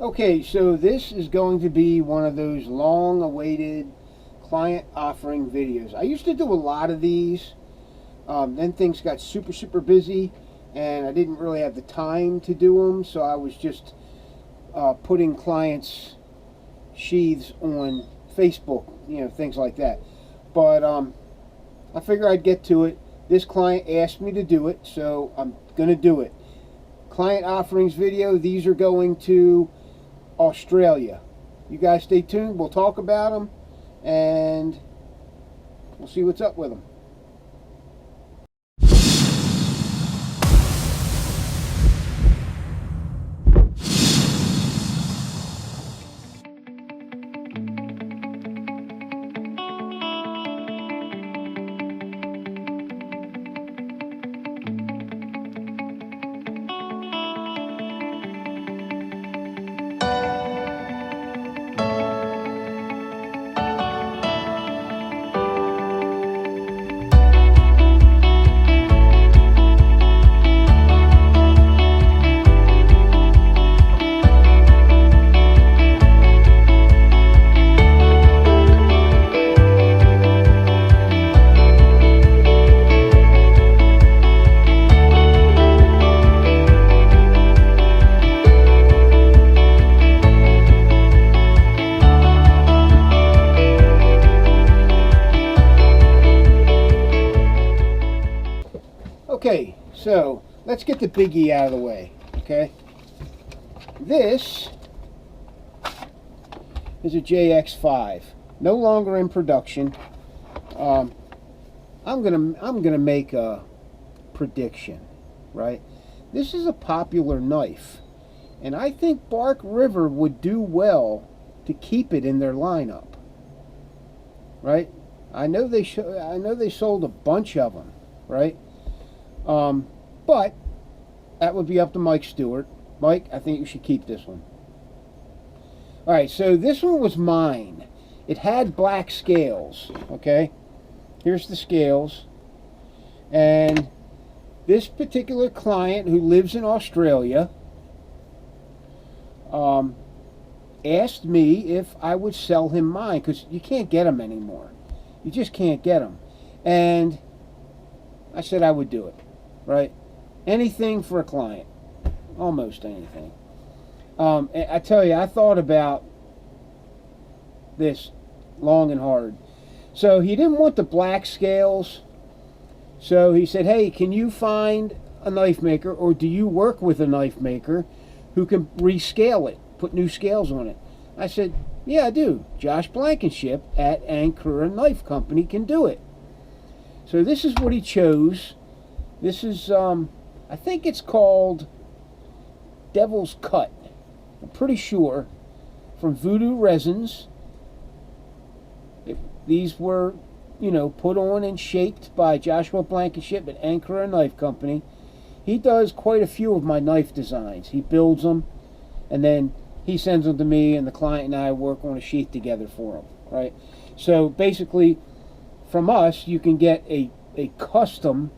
Okay, so this is going to be one of those long-awaited client offering videos. I used to do a lot of these. Then things got super busy, and I didn't really have the time to do them, so I was just putting clients' sheaths on Facebook, things like that. But I figure I'd get to it. This client asked me to do it, so I'm going to do it. Client offerings video, these are going to Australia. You guys stay tuned. We'll talk about them, and we'll see what's up with them. Okay, so let's get the biggie out of the way, okay? This is a JX5, no longer in production. I'm gonna make a prediction, right? This is a popular knife, and I think Ark River would do well to keep it in their lineup, right? I know they sold a bunch of them, right? But that would be up to Mike Stewart. Mike, I think you should keep this one. Alright, so this one was mine. It had black scales, okay? Here's the scales. And this particular client who lives in Australia asked me if I would sell him mine, because you can't get them anymore. You just can't get them. And I said I would do it. Right? Anything for a client. Almost anything. I tell you, I thought about this long and hard. So he didn't want the black scales. So he said, hey, can you find a knife maker, or do you work with a knife maker who can rescale it, put new scales on it? I said, yeah, I do. Josh Blankenship at Ankura Knife Company can do it. So this is what he chose. This is, I think it's called Devil's Cut. I'm pretty sure. From Voodoo Resins. These were, put on and shaped by Joshua Blankenship at Ankura Knife Company. He does quite a few of my knife designs. He builds them, and then he sends them to me, and the client and I work on a sheath together for him, right? So basically, from us, you can get a custom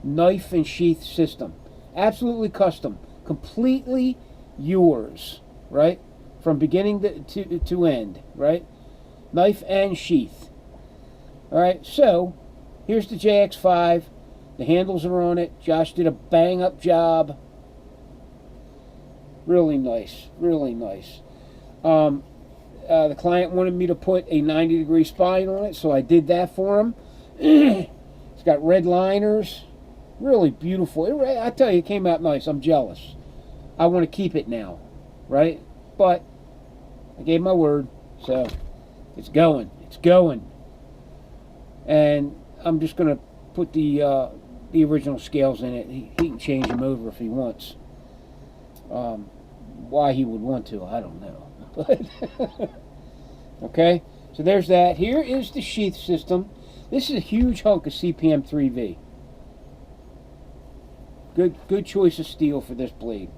knife and sheath system. Absolutely custom. Completely yours, right? From beginning to end, right? Knife and sheath. Alright, so here's the JX5. The handles are on it. Josh did a bang up job. Really nice. Really nice. The client wanted me to put a 90-degree spine on it, so I did that for him. It's got red liners. Really beautiful. I tell you, it came out nice. I'm jealous. I want to keep it now, right? But I gave my word, so it's going. It's going. And I'm just going to put the original scales in it. He can change them over if he wants. Why he would want to, I don't know. But okay, so there's that. Here is the sheath system. This is a huge hunk of CPM 3V. Good choice of steel for this blade.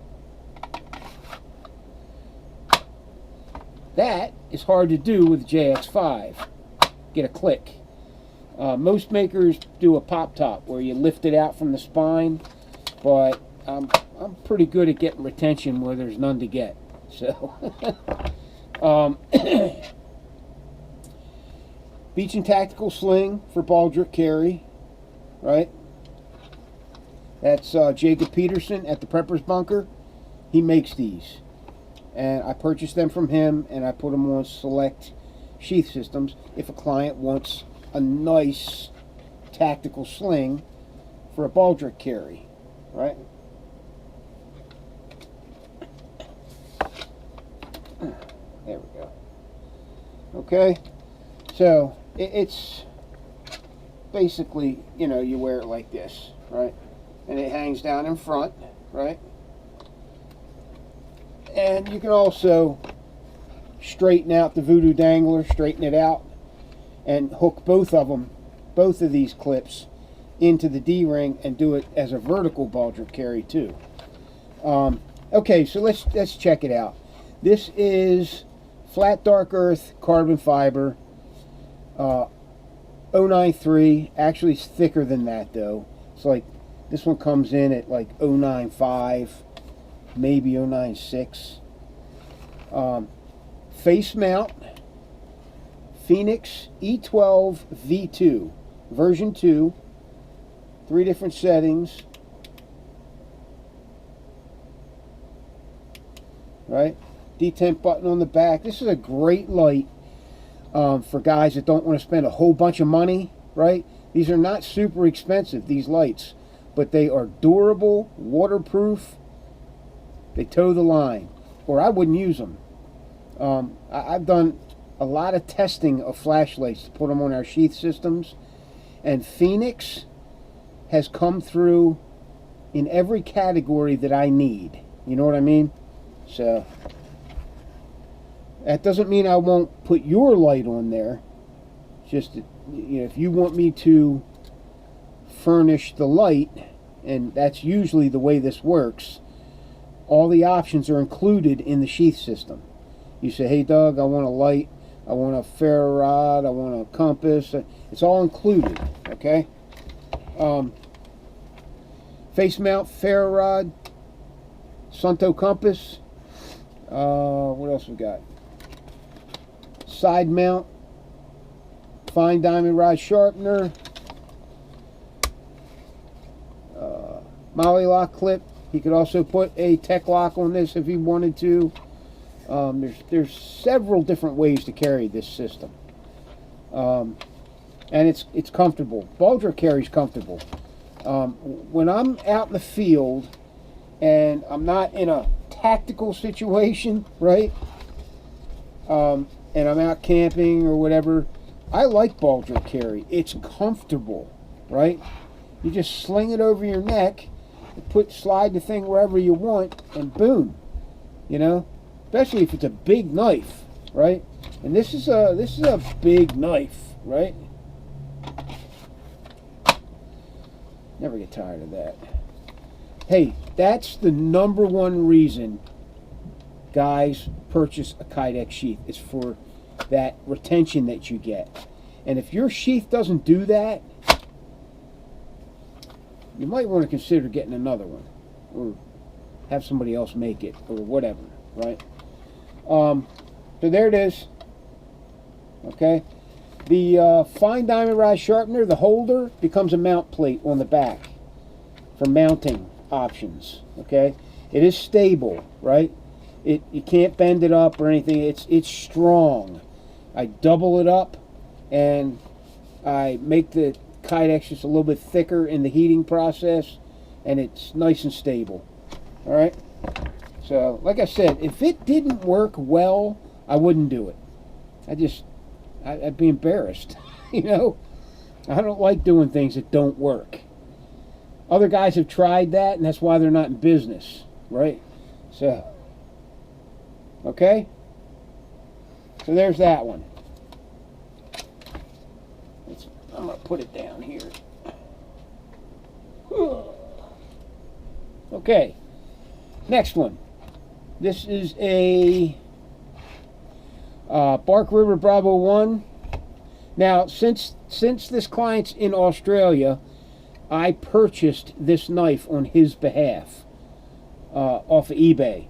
That is hard to do with JX5. Get a click. Most makers do a pop top where you lift it out from the spine, but I'm pretty good at getting retention where there's none to get. So, Beach and Tactical Sling for baldric carry, right? That's Jacob Peterson at the Prepper's Bunker. He makes these. And I purchased them from him, and I put them on select sheath systems if a client wants a nice tactical sling for a baldric carry, right? There we go. Okay, so it's basically, you know, you wear it like this, right? And it hangs down in front, right? And you can also straighten out the voodoo dangler, straighten it out, and hook both of these clips into the D-ring and do it as a vertical baldric carry too. Okay, so let's check it out. This is flat dark earth carbon fiber, 093. Actually, it's thicker than that though. It's like this one comes in at like 095, maybe 096. Face mount, Phoenix E12 V2, version 2, 3 different settings, right? detent button on the back. This is a great light for guys that don't want to spend a whole bunch of money, right? These are not super expensive, these lights, but they are durable, waterproof. They toe the line, or I wouldn't use them. I've done a lot of testing of flashlights to put them on our sheath systems, and Phoenix has come through in every category that I need. You know what I mean? So that doesn't mean I won't put your light on there. Just that, you know, if you want me to furnish the light, and that's usually the way this works, all the options are included in the sheath system. You say, hey Doug, I want a light, I want a ferro rod, I want a compass. It's all included, okay? Face mount ferro rod, Sunto compass. What else we got? Side mount, fine diamond rod sharpener, Molly lock clip. He could also put a tech lock on this if he wanted to. There's several different ways to carry this system, and it's comfortable. Baldric carry's comfortable. When I'm out in the field and I'm not in a tactical situation, right? And I'm out camping or whatever, I like baldric carry. It's comfortable, right? You just sling it over your neck, slide the thing wherever you want, and boom, you know. Especially if it's a big knife, right? And this is a big knife, right? Never get tired of that. Hey, that's the #1 reason guys purchase a Kydex sheath. It's for that retention that you get. And if your sheath doesn't do that, you might want to consider getting another one, or have somebody else make it, or whatever, right? So there it is. Okay, the fine diamond rod sharpener, the holder, becomes a mount plate on the back for mounting options. Okay, it is stable, right? You can't bend it up or anything. It's strong. I double it up, and I make the Kydex just a little bit thicker in the heating process, and it's nice and stable. All right. So, like I said, if it didn't work well, I wouldn't do it. I'd be embarrassed. You know, I don't like doing things that don't work. Other guys have tried that, and that's why they're not in business, right? So, okay? So there's that one. I'm going to put it down here. Okay, next one. This is a Bark River Bravo 1. Now, since this client's in Australia, I purchased this knife on his behalf off of eBay.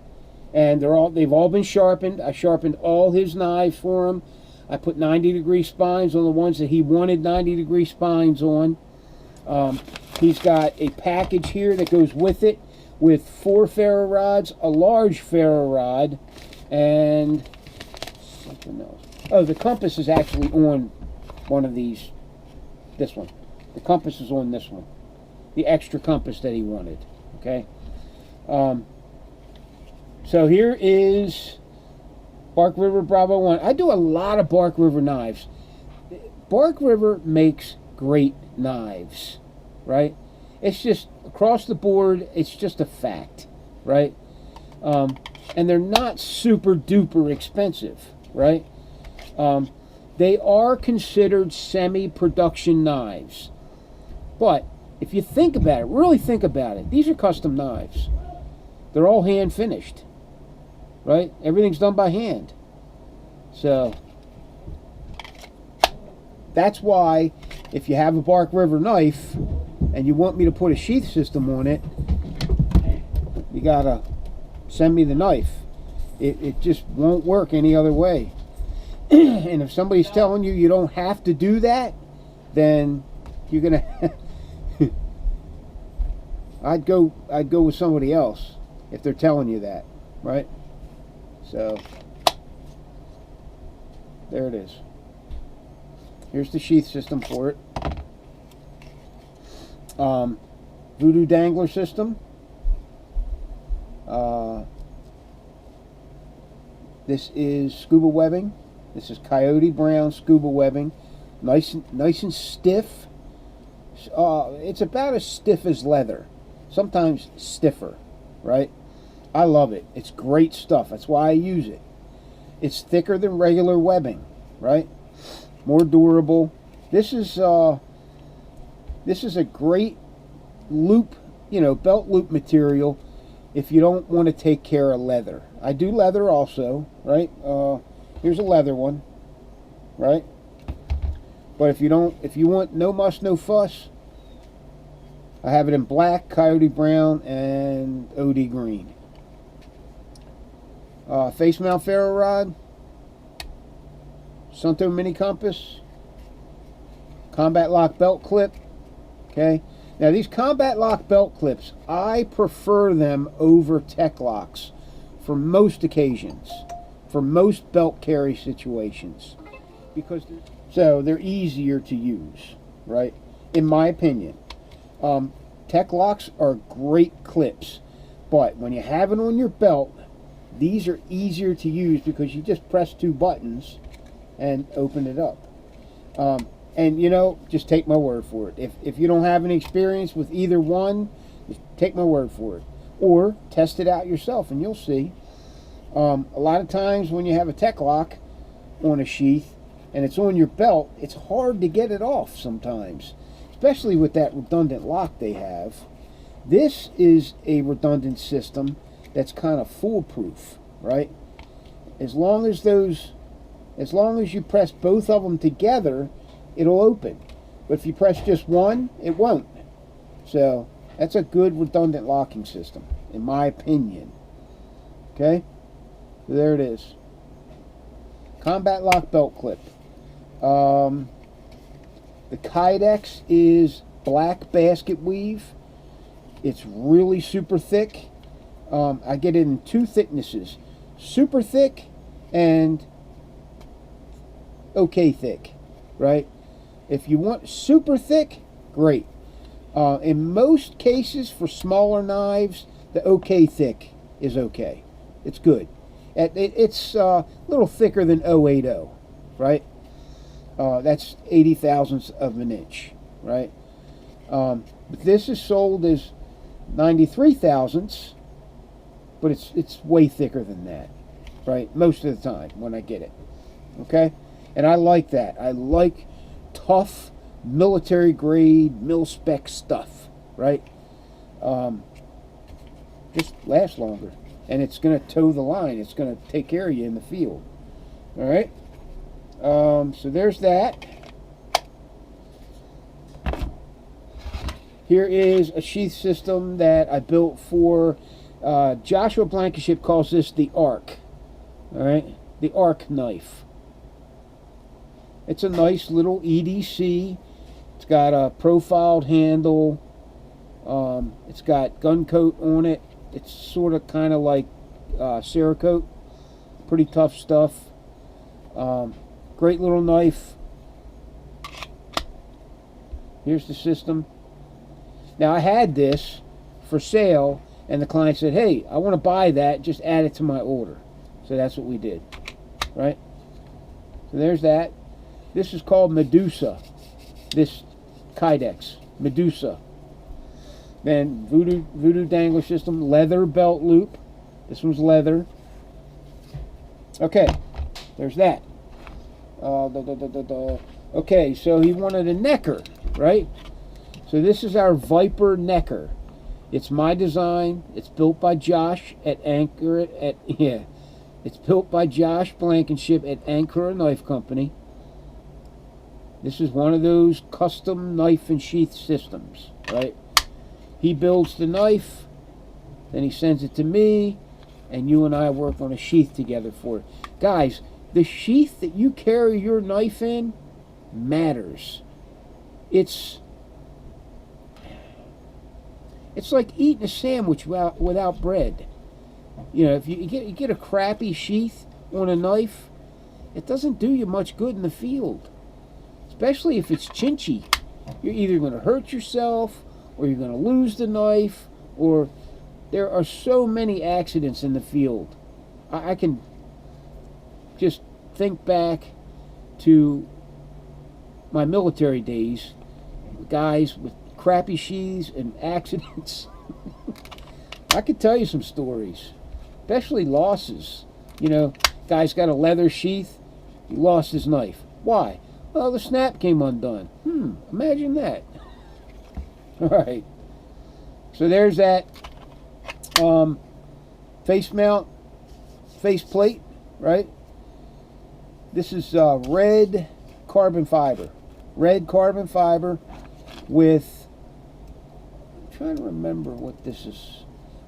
and they've all been sharpened. I sharpened all his knives for him. I put 90-degree spines on the ones that he wanted 90-degree spines on. He's got a package here that goes with it with 4 ferro rods, a large ferro rod, and something else. Oh, the compass is actually on one of these. This one. The compass is on this one. The extra compass that he wanted. Okay. So here is Bark River Bravo 1. I do a lot of Bark River knives. Bark River makes great knives, right? It's just across the board, it's just a fact, right? And they're not super duper expensive, right? They are considered semi-production knives. But if you think about it, really think about it, these are custom knives. They're all hand finished, right? Everything's done by hand. So that's why if you have a Bark River knife and you want me to put a sheath system on it, you gotta send me the knife. It just won't work any other way. And if somebody's telling you you don't have to do that, then you're gonna I'd go with somebody else if they're telling you that, right? So there it is. Here's the sheath system for it. Voodoo dangler system. This is scuba webbing. This is coyote brown scuba webbing. Nice and stiff. It's about as stiff as leather. Sometimes stiffer, right? I love it. It's great stuff. That's why I use it. It's thicker than regular webbing, right? More durable. This is a great loop, belt loop material if you don't want to take care of leather. I do leather also, right? Here's a leather one, right? But if you want no muss, no fuss, I have it in black, coyote brown, and OD green. Face mount ferro rod, Sunto mini compass, combat lock belt clip. Okay, now these combat lock belt clips, I prefer them over tech locks for most occasions, for most belt carry situations, because they're easier to use, right? In my opinion. Tech locks are great clips, but when you have it on your belt, these are easier to use because you just press 2 buttons and open it up. And just take my word for it. If you don't have any experience with either one, just take my word for it, or test it out yourself and you'll see. A lot of times when you have a tech lock on a sheath and it's on your belt, it's hard to get it off sometimes, especially with that redundant lock they have. This is a redundant system that's kind of foolproof, right? As long as you press both of them together, it'll open. But if you press just one, it won't. So that's a good redundant locking system, in my opinion. Okay? So there it is. Combat lock belt clip. The Kydex is black basket weave. It's really super thick. I get it in 2 thicknesses. Super thick and okay thick, right? If you want super thick, great. In most cases for smaller knives, the okay thick is okay. It's good. It's a little thicker than 080, right? That's 80 thousandths of an inch, right? But this is sold as 93 thousandths, but it's way thicker than that, right? Most of the time when I get it, okay? And I like that. I like tough, military grade, mil-spec stuff, right? Just lasts longer, and it's going to toe the line. It's going to take care of you in the field, all right? So there's that. Here is a sheath system that I built for Joshua Blankenship calls this the Ark. All right, the Ark Knife. It's a nice little EDC. It's got a profiled handle. It's got gun coat on it. It's sort of kind of like Cerakote. Pretty tough stuff. Great little knife. Here's the system. Now I had this for sale, and the client said, hey, I want to buy that, just add it to my order. So that's what we did, right? So there's that. This is called Medusa, this Kydex, Medusa. Then Voodoo dangler system, leather belt loop. This one's leather. Okay, there's that. Okay, so he wanted a necker, right? So this is our Viper necker. It's my design. It's built by Josh at Anchor It's built by Josh Blankenship at Anchor Knife Company. This is one of those custom knife and sheath systems, right? He builds the knife, then he sends it to me, and you and I work on a sheath together for it. Guys, the sheath that you carry your knife in matters. It's like eating a sandwich without bread. You know, if you get a crappy sheath on a knife, it doesn't do you much good in the field. Especially if it's chinchy. You're either going to hurt yourself, or you're going to lose the knife, or there are so many accidents in the field. I can just think back to my military days, guys with crappy sheaths and accidents. I could tell you some stories, especially losses. You know, guy's got a leather sheath, he lost his knife. Why? Well, the snap came undone. Imagine that. All right. So there's that face mount, face plate, right? This is red carbon fiber. Red carbon fiber with, I'm trying to remember what this is.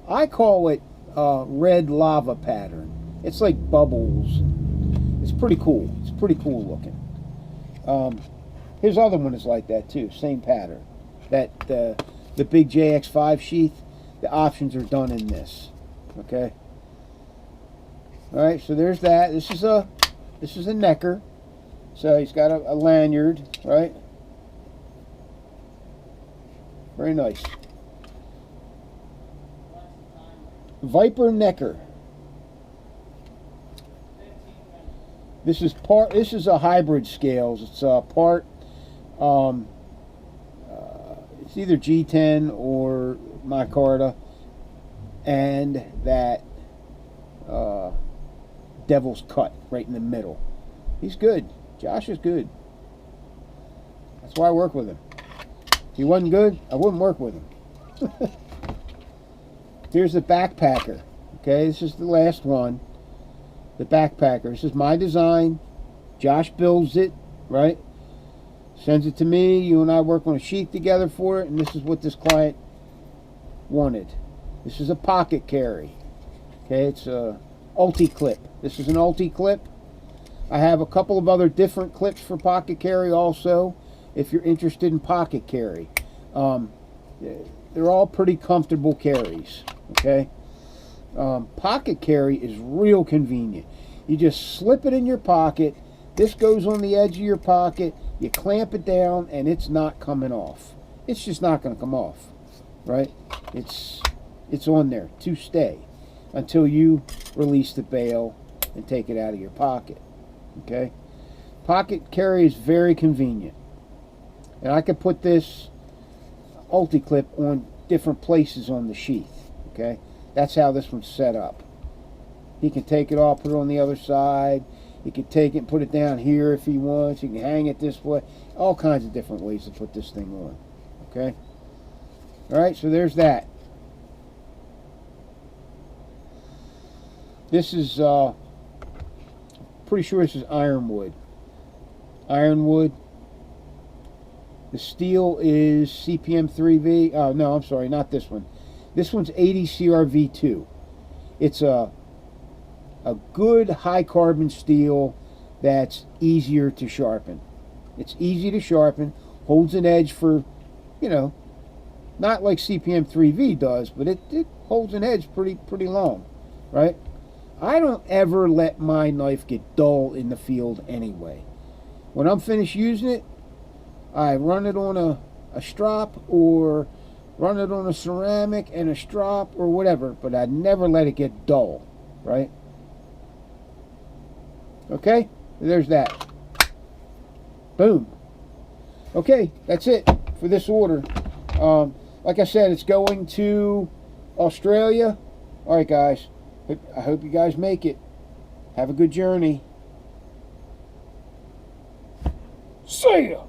I call it red lava pattern. It's like bubbles. It's pretty cool. It's pretty cool looking. His other one is like that too, same pattern. That the big JX5 sheath, the options are done in this. Okay. All right, so there's that. This is a necker. So he's got a lanyard, right? Very nice. Viper necker. This is a hybrid scales. It's part it's either G10 or micarta, and that devil's cut right in the middle. He's good. Josh is good. That's why I work with him. If he wasn't good, I wouldn't work with him. Here's the backpacker. Okay, this is the last one. The backpacker. This is my design. Josh builds it, right? Sends it to me. You and I work on a sheet together for it, and this is what this client wanted. This is a pocket carry. Okay, it's a ulti clip. This is an ulti clip. I have a couple of other different clips for pocket carry also, if you're interested in pocket carry. They're all pretty comfortable carries. Okay. Pocket carry is real convenient. You just slip it in your pocket. This goes on the edge of your pocket. You clamp it down, and it's not coming off. It's just not going to come off, right? It's on there to stay until you release the bail and take it out of your pocket. Okay. Pocket carry is very convenient, and I could put this ulti clip on different places on the sheath. Okay. That's how this one's set up. He can take it off, put it on the other side. He can take it and put it down here if he wants. He can hang it this way. All kinds of different ways to put this thing on. Okay? Alright, so there's that. This is, pretty sure this is ironwood. Ironwood. The steel is CPM 3V. Oh, no, I'm sorry, not this one. This one's 80 CRV2. It's a good high carbon steel that's easier to sharpen. It's easy to sharpen, holds an edge for, you know, not like CPM 3V does, but it holds an edge pretty long, right? I don't ever let my knife get dull in the field anyway. When I'm finished using it, I run it on a strop or run it on a ceramic and a strop or whatever, but I never let it get dull, right? Okay, there's that. Boom. Okay, that's it for this order. Like I said, it's going to Australia. All right, guys. I hope you guys make it. Have a good journey. See ya.